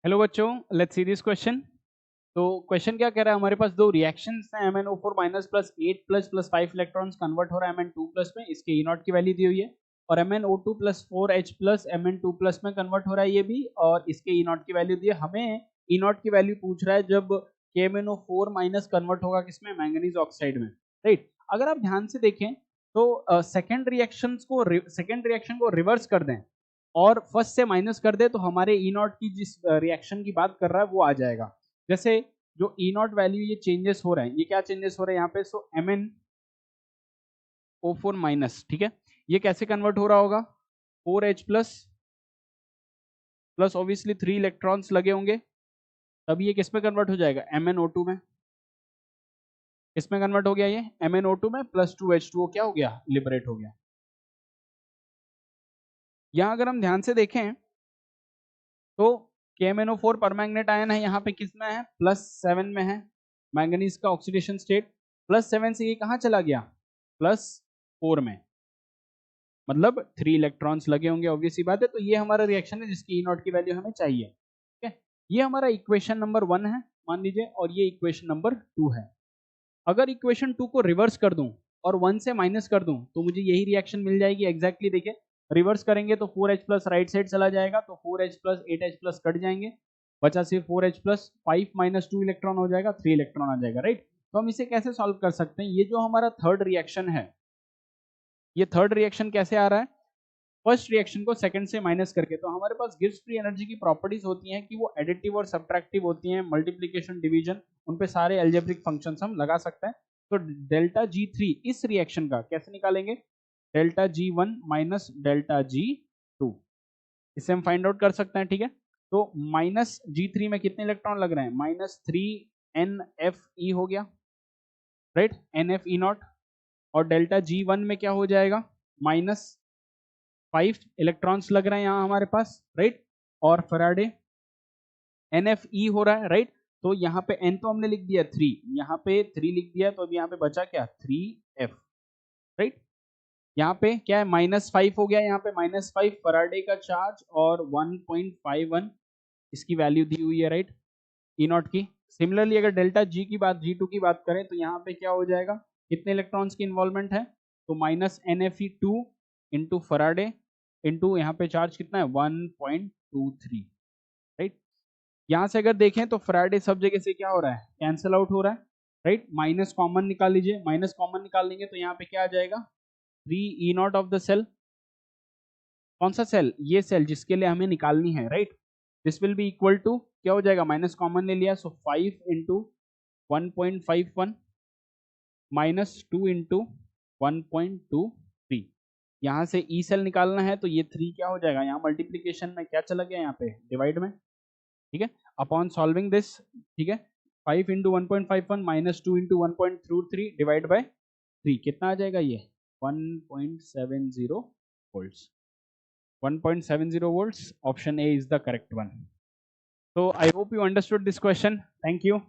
Hello बच्चों, let's see this question. तो question क्या कह रहा है, हमारे पास दो रिएक्शंस हैं MnO4 minus plus 8 plus plus 5 electrons convert हो रहा है Mn2 प्लस में, इसके E0 की वैल्यू दी हुई है। और MnO2 plus 4H plus Mn2 plus में कन्वर्ट हो रहा है ये भी, और इसके E0 की वैल्यू दी है। हमें E0 की वैल्यू पूछ रहा है जब KMnO4 माइनस कन्वर्ट होगा किसमें, मैंगनीज ऑक्साइड में, राइट। अगर आप ध्यान से देखें तो सेकेंड रिएक्शन को रिवर्स कर दें और फर्स्ट से माइनस कर दे तो हमारे E0 की जिस रिएक्शन की बात कर रहा है वो आ जाएगा। जैसे जो E0 वैल्यू ये चेंजेस हो रहे हैं, ये क्या चेंजेस हो रहे हैं यहाँ पे, सो MnO4 माइनस, ठीक है, ये कैसे कन्वर्ट हो रहा होगा, 4H plus plus obviously 3 electrons लगे होंगे, तब ये किस में कन्वर्ट हो जाएगा, MnO2 में। किसमें कन्वर्ट हो गया ये, MnO2 में, प्लस 2H2O क्या हो गया, लिबरेट हो गया। यहां अगर हम ध्यान से देखें तो KMnO4 परमैंगनेट आयन है, यहाँ पे किस में है, +7 में है, मैंगनीज का ऑक्सीडेशन स्टेट। +7 से ये कहाँ चला गया, +4 में, मतलब 3 इलेक्ट्रॉन्स लगे होंगे, ऑब्वियस सी बात है। तो ये हमारा रिएक्शन है जिसकी E0 की वैल्यू हमें चाहिए, ठीक है। ये हमारा इक्वेशन नंबर 1 है मान लीजिए, और ये इक्वेशन नंबर 2 है। अगर इक्वेशन 2 को रिवर्स कर दूं और 1 से माइनस कर दूं तो मुझे यही रिएक्शन मिल जाएगी एग्जैक्टली। देखिए रिवर्स करेंगे तो 4H प्लस राइट साइड चला जाएगा, तो 4H plus 8H plus cut जाएंगे, बचा सिर्फ 4H प्लस 5 माइनस 2 इलेक्ट्रॉन हो जाएगा, 3 इलेक्ट्रॉन आ जाएगा, राइट। तो हम इसे कैसे सॉल्व कर सकते हैं, ये जो हमारा थर्ड रिएक्शन है, ये थर्ड रिएक्शन कैसे आ रहा है, फर्स्ट रिएक्शन को सेकंड से माइनस करके। तो हमारे पास गिब्स फ्री एनर्जी की प्रॉपर्टीज होती हैं कि वो एडिटिव और सब्ट्रैक्टिव होती हैं, मल्टीप्लिकेशन डिवीजन, उन पे सारे अलजेब्रिक फंक्शंस हम लगा सकते हैं। तो डेल्टा G3 इस रिएक्शन का कैसे निकालेंगे, delta G1 minus delta G2, इसे हम फाइंड आउट कर सकते हैं, ठीक है। तो माइनस G3 में कितने इलेक्ट्रॉन लग रहे हैं, -3 NFe हो गया, राइट, NFe0। और डेल्टा G1 में क्या हो जाएगा, -5 इलेक्ट्रॉन्स लग रहे हैं यहाँ हमारे पास, राइट। और फैराडे NFe हो रहा है, राइट। तो यहाँ पे N तो हमने लिख दिया 3, यहाँ पे 3 लिख दिया, तो अब यहाँ पे बचा क्या, 3F, राइट। यहाँ पे क्या है, -5 हो गया, यहाँ पे -5 फैराडे का चार्ज और 1.51 इसकी वैल्यू दी हुई है, राइट, E0 की। सिमिलरली अगर डेल्टा G2 की बात करें तो यहाँ पे क्या हो जाएगा, कितने इलेक्ट्रॉन्स की इन्वॉल्वमेंट है, तो -NFe2 इंटू फैराडे इंटू यहाँ पे चार्ज कितना है, 1.23, राइट। यहाँ से अगर देखें तो फैराडे सब जगह से क्या हो रहा है, कैंसिल आउट हो रहा है, राइट। माइनस कॉमन निकाल लीजिए, माइनस कॉमन निकाल लेंगे तो यहाँ पे क्या आ जाएगा, 3E0 ऑफ द सेल। कौन सा सेल, ये सेल जिसके लिए हमें निकालनी है, right. This will be equal to, क्या हो जाएगा, माइनस कॉमन ले लिया, सो 5 इंटू 1.51 माइनस 2 इंटू 1.23। यहाँ से ई सेल निकालना है तो ये 3 क्या हो जाएगा, यहाँ मल्टीप्लीकेशन में क्या चला गया, यहाँ पे डिवाइड में, ठीक है। अपॉन सॉल्विंग दिस, ठीक है, 5 into 1.51 minus 2 into 1.23 divide by 3, कितना आ जाएगा ये, 1.70 volts. 1.70 volts, option A is the correct one. So I hope you understood this question. Thank you.